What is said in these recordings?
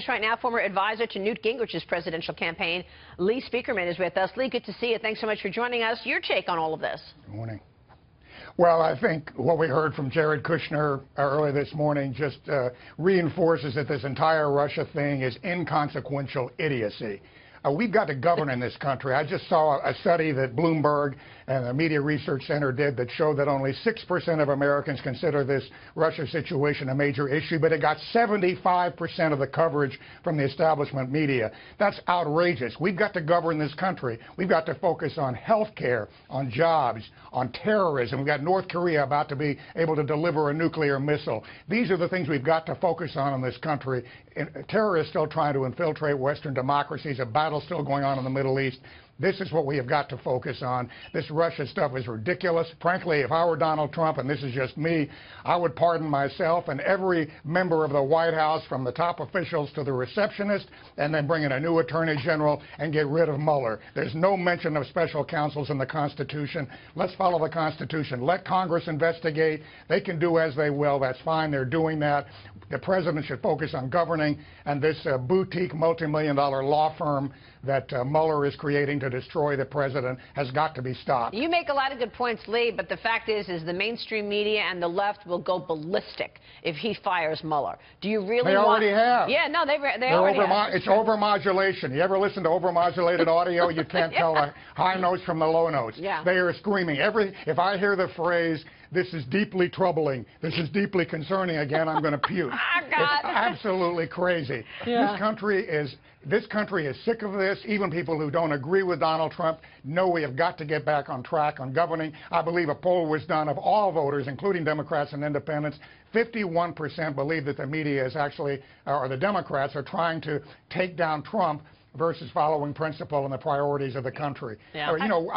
Right now, former advisor to Newt Gingrich's presidential campaign, Lee Spieckerman, is with us. Lee, good to see you. Thanks so much for joining us. Your take on all of this? Good morning. Well, I think what we heard from Jared Kushner early this morning just reinforces that this entire Russia thing is inconsequential idiocy. We've got to govern in this country. I just saw a study that Bloomberg and the Media Research Center did that showed that only 6% of Americans consider this Russia situation a major issue, but it got 75% of the coverage from the establishment media. That's outrageous. We've got to govern this country. We've got to focus on health care, on jobs, on terrorism. We've got North Korea about to be able to deliver a nuclear missile. These are the things we've got to focus on in this country. Terrorists still trying to infiltrate Western democracies, a battle still going on in the Middle East. This is what we have got to focus on. This Russia stuff is ridiculous. Frankly, if I were Donald Trump, and this is just me, I would pardon myself and every member of the White House, from the top officials to the receptionist, and then bring in a new attorney general and get rid of Mueller. There's no mention of special counsels in the Constitution. Let's follow the Constitution. Let Congress investigate. They can do as they will. That's fine. They're doing that. The president should focus on governing, and this boutique multi-million-dollar law firm that Mueller is creating to destroy the president has got to be stopped. You make a lot of good points, Lee, but the fact is the mainstream media and the left will go ballistic if he fires Mueller. Do you really They already have. Yeah, no, they already have. It's overmodulation. You ever listen to overmodulated audio? You can't tell the high notes from the low notes. Yeah. They are screaming. If I hear the phrase, "This is deeply troubling," "This is deeply concerning," again, I'm going to puke. It's absolutely crazy. Yeah. This country is sick of this. Even people who don't agree with Donald Trump know we have got to get back on track on governing. I believe a poll was done of all voters, including Democrats and independents. 51% believe that the media is actually, or the Democrats are trying to take down Trump versus following principle and the priorities of the country. Yeah. You know,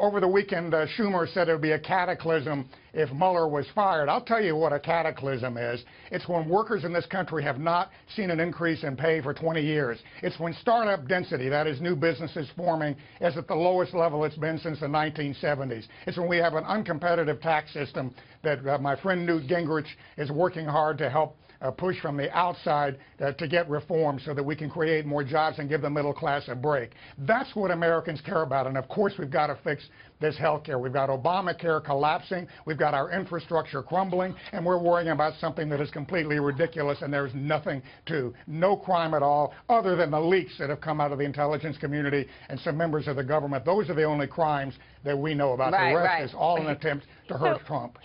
over the weekend, Schumer said it would be a cataclysm if Mueller was fired. I'll tell you what a cataclysm is. It's when workers in this country have not seen an increase in pay for 20 years. It's when startup density, that is new businesses forming, is at the lowest level it's been since the 1970s. It's when we have an uncompetitive tax system that my friend Newt Gingrich is working hard to help push from the outside to get reform so that we can create more jobs and give the middle class a break. That's what Americans care about. And of course, we've got to fix this health care. We've got Obamacare collapsing. We've got our infrastructure crumbling. And we're worrying about something that is completely ridiculous. And there's no crime at all, other than the leaks that have come out of the intelligence community and some members of the government. Those are the only crimes that we know about. The rest is all an attempt to hurt Trump.